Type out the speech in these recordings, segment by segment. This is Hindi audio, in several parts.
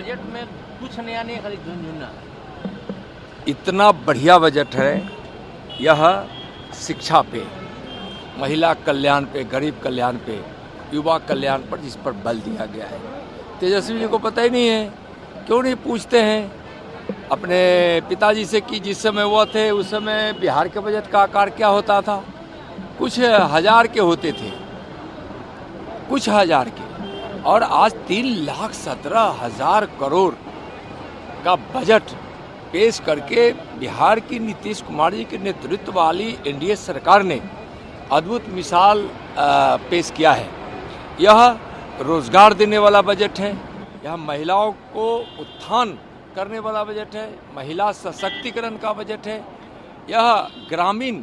बजट में कुछ नया नहीं, खाली झुनझुना। इतना बढ़िया बजट है यह, शिक्षा पे, महिला कल्याण पे, गरीब कल्याण पे, युवा कल्याण पर, जिस पर बल दिया गया है। तेजस्वी जी को पता ही नहीं है, क्यों नहीं पूछते हैं अपने पिताजी से कि जिस समय वो थे उस समय बिहार के बजट का आकार क्या होता था? कुछ हजार के होते थे, कुछ हजार के, और आज 3,17,000 करोड़ का बजट पेश करके बिहार की नीतीश कुमार जी के नेतृत्व वाली एनडीए सरकार ने अद्भुत मिसाल पेश किया है। यह रोजगार देने वाला बजट है, यह महिलाओं को उत्थान करने वाला बजट है, महिला सशक्तिकरण का बजट है, यह ग्रामीण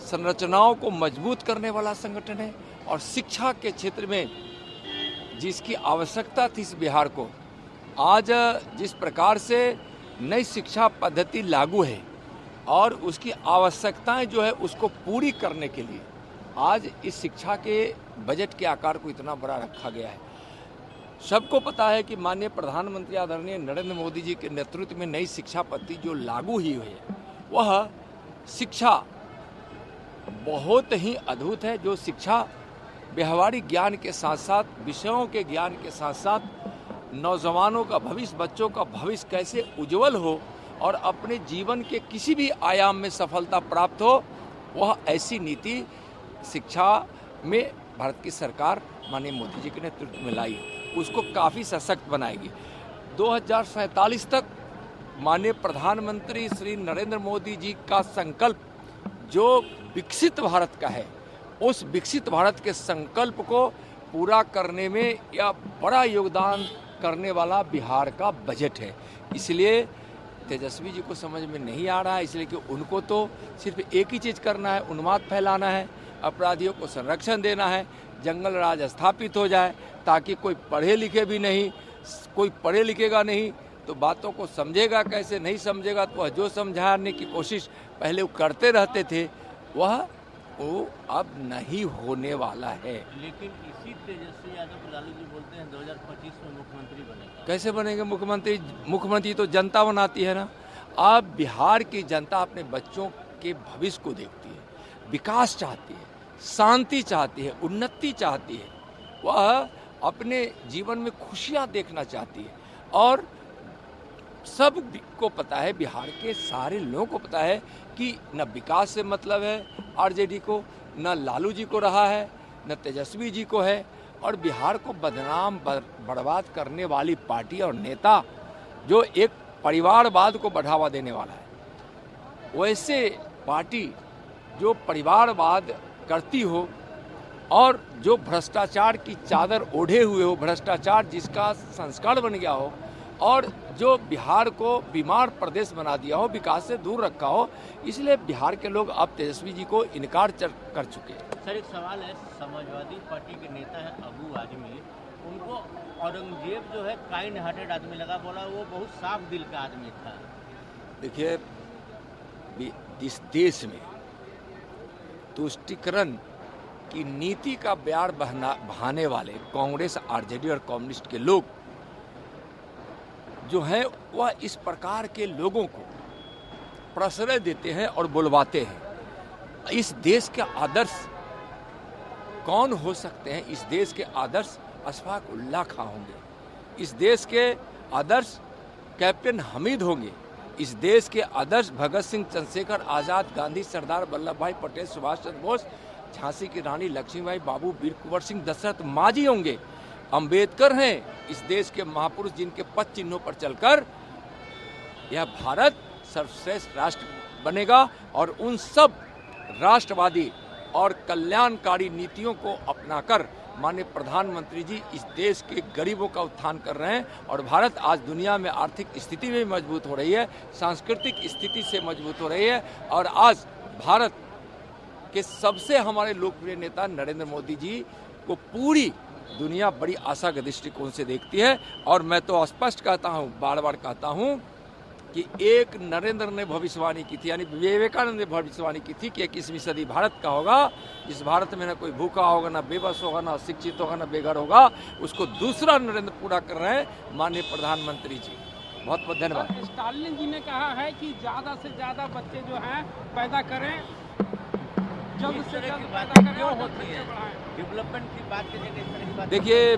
संरचनाओं को मजबूत करने वाला संगठन है, और शिक्षा के क्षेत्र में जिसकी आवश्यकता थी इस बिहार को, आज जिस प्रकार से नई शिक्षा पद्धति लागू है और उसकी आवश्यकताएं जो है उसको पूरी करने के लिए आज इस शिक्षा के बजट के आकार को इतना बड़ा रखा गया है। सबको पता है कि माननीय प्रधानमंत्री आदरणीय नरेंद्र मोदी जी के नेतृत्व में नई शिक्षा पद्धति जो लागू हुई है वह शिक्षा बहुत ही अद्भुत है, जो शिक्षा व्यवहारिक ज्ञान के साथ साथ, विषयों के ज्ञान के साथ साथ नौजवानों का भविष्य, बच्चों का भविष्य कैसे उज्जवल हो और अपने जीवन के किसी भी आयाम में सफलता प्राप्त हो, वह ऐसी नीति शिक्षा में भारत की सरकार माननीय मोदी जी के नेतृत्व में लाई है, उसको काफ़ी सशक्त बनाएगी। 2047 तक माननीय प्रधानमंत्री श्री नरेंद्र मोदी जी का संकल्प जो विकसित भारत का है, उस विकसित भारत के संकल्प को पूरा करने में यह बड़ा योगदान करने वाला बिहार का बजट है। इसलिए तेजस्वी जी को समझ में नहीं आ रहा है, इसलिए कि उनको तो सिर्फ एक ही चीज़ करना है, उन्माद फैलाना है, अपराधियों को संरक्षण देना है, जंगल राज स्थापित हो जाए, ताकि कोई पढ़े लिखे भी नहीं, कोई पढ़े लिखेगा नहीं तो बातों को समझेगा कैसे, नहीं समझेगा तो वह जो समझाने की कोशिश पहले वो करते रहते थे वो अब नहीं होने वाला है। लेकिन इसी तेजस्वी यादव को लालू जी बोलते हैं 2025 में मुख्यमंत्री बनेगा। कैसे बनेंगे मुख्यमंत्री? मुख्यमंत्री तो जनता बनाती है ना। अब बिहार की जनता अपने बच्चों के भविष्य को देखती है, विकास चाहती है, शांति चाहती है, उन्नति चाहती है, वह अपने जीवन में खुशियां देखना चाहती है। और सब को पता है, बिहार के सारे लोगों को पता है कि न विकास से मतलब है आरजेडी को, न लालू जी को रहा है, न तेजस्वी जी को है, और बिहार को बदनाम बर्बाद करने वाली पार्टी और नेता जो एक परिवारवाद को बढ़ावा देने वाला है, वैसे पार्टी जो परिवारवाद करती हो और जो भ्रष्टाचार की चादर ओढ़े हुए हो, भ्रष्टाचार जिसका संस्कार बन गया हो, और जो बिहार को बीमार प्रदेश बना दिया हो, विकास से दूर रखा हो, इसलिए बिहार के लोग अब तेजस्वी जी को इनकार कर चुके हैं। सर, एक सवाल है, समाजवादी पार्टी के नेता है अबू आजमी, उनको औरंगजेब जो है काइंड हार्टेड आदमी लगा, बोला वो बहुत साफ दिल का आदमी था। देखिए, इस देश में तुष्टीकरण की नीति का ब्यार बहाने वाले कांग्रेस, आरजेडी और कम्युनिस्ट के लोग जो हैं वह इस प्रकार के लोगों को प्रश्रय देते हैं और बुलवाते हैं। इस देश के आदर्श कौन हो सकते हैं? इस देश के आदर्श अशफाक उल्लाह खां होंगे, इस देश के आदर्श कैप्टन हमीद होंगे, इस देश के आदर्श भगत सिंह, चंद्रशेखर आज़ाद, गांधी, सरदार वल्लभ भाई पटेल, सुभाष चंद्र बोस, झांसी की रानी लक्ष्मीबाई, बाबू वीर कुंवर सिंह, दशरथ मांझी होंगे, अंबेडकर हैं इस देश के महापुरुष, जिनके पद चिन्हों पर चलकर यह भारत सर्वश्रेष्ठ राष्ट्र बनेगा। और उन सब राष्ट्रवादी और कल्याणकारी नीतियों को अपनाकर माननीय प्रधानमंत्री जी इस देश के गरीबों का उत्थान कर रहे हैं, और भारत आज दुनिया में आर्थिक स्थिति में मजबूत हो रही है, सांस्कृतिक स्थिति से मजबूत हो रही है, और आज भारत के सबसे हमारे लोकप्रिय नेता नरेंद्र मोदी जी को पूरी दुनिया बड़ी आशा के दृष्टिकोण से देखती है। और मैं तो स्पष्ट कहता हूँ, बार बार कहता हूँ कि एक नरेंद्र ने भविष्यवाणी की थी, यानी विवेकानंद ने भविष्यवाणी की थी कि 21वीं सदी भारत का होगा, जिस भारत में ना कोई भूखा होगा, ना बेबस होगा, ना शिक्षित होगा, ना बेघर होगा। उसको दूसरा नरेंद्र पूरा कर रहे हैं माननीय प्रधानमंत्री जी। बहुत बहुत धन्यवाद। स्टालिन जी ने कहा है कि ज़्यादा से ज़्यादा बच्चे जो हैं पैदा करें, जल्द से जल्द पैदा करें क्यों और होती है? बच्चे बढ़ाएं। डेवलपमेंट की बात की जगह इस तरह की बात देखिए,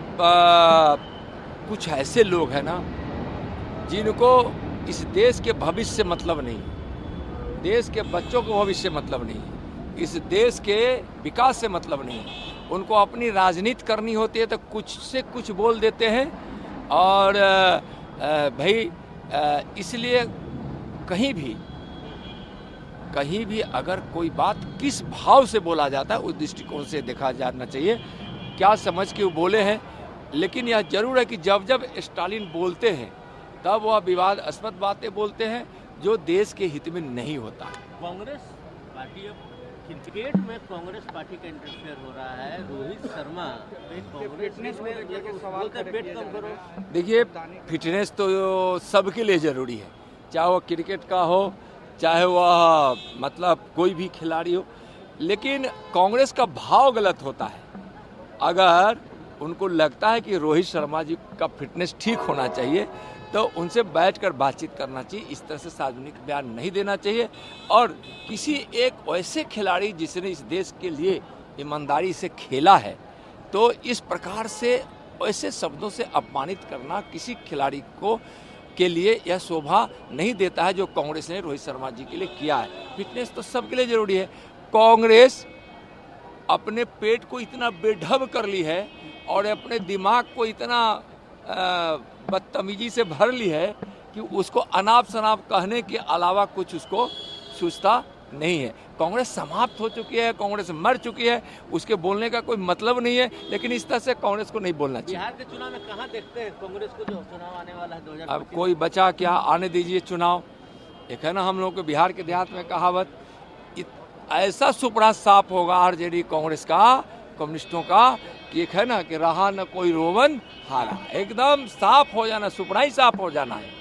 कुछ ऐसे लोग हैं ना जिनको इस देश के भविष्य से मतलब नहीं, देश के बच्चों को भविष्य से मतलब नहीं, इस देश के विकास से मतलब नहीं। उनको अपनी राजनीति करनी होती है तो कुछ से कुछ बोल देते हैं। और भाई इसलिए कहीं भी अगर कोई बात किस भाव से बोला जाता है उस दृष्टिकोण से देखा जाना चाहिए, क्या समझ के वो बोले हैं। लेकिन यह जरूर है कि जब जब स्टालिन बोलते हैं तब वह विवादास्पद बातें बोलते हैं जो देश के हित में नहीं होता। कांग्रेस पार्टी, अब क्रिकेट में कांग्रेस पार्टी का इंटरफेयर हो रहा है। रोहित शर्मा कांग्रेस में सवाल का वेट कम करो। देखिए, फिटनेस तो सबके लिए ज़रूरी है, चाहे वह क्रिकेट का हो, चाहे वह मतलब कोई भी खिलाड़ी हो। लेकिन कांग्रेस का भाव गलत होता है। अगर उनको लगता है कि रोहित शर्मा जी का फिटनेस ठीक होना चाहिए तो उनसे बैठकर बातचीत करना चाहिए, इस तरह से सार्वजनिक बयान नहीं देना चाहिए। और किसी एक ऐसे खिलाड़ी जिसने इस देश के लिए ईमानदारी से खेला है, तो इस प्रकार से ऐसे शब्दों से अपमानित करना किसी खिलाड़ी को के लिए यह शोभा नहीं देता है जो कांग्रेस ने रोहित शर्मा जी के लिए किया है। फिटनेस तो सबके लिए जरूरी है। कांग्रेस अपने पेट को इतना बेढब कर ली है और अपने दिमाग को इतना बदतमीजी से भर ली है कि उसको अनाप शनाप कहने के अलावा कुछ उसको सूझता नहीं है। कांग्रेस समाप्त हो चुकी है, कांग्रेस मर चुकी है, उसके बोलने का कोई मतलब नहीं है। लेकिन इस तरह से कांग्रेस को नहीं बोलना चाहिए। बिहार के चुनाव में कहाँ देखते हैं कांग्रेस को, जो चुनाव आने वाला है 2025? अब कोई बचा क्या, आने दीजिए चुनाव। एक है ना हम लोग के बिहार के देहात में कहावत, ऐसा सुपड़ा साफ होगा आरजेडी कांग्रेस का, कम्युनिस्टों का, कि एक है ना कि रहा न कोई रोवन हारा। एकदम साफ हो जाना, सुपड़ा ही साफ हो जाना है।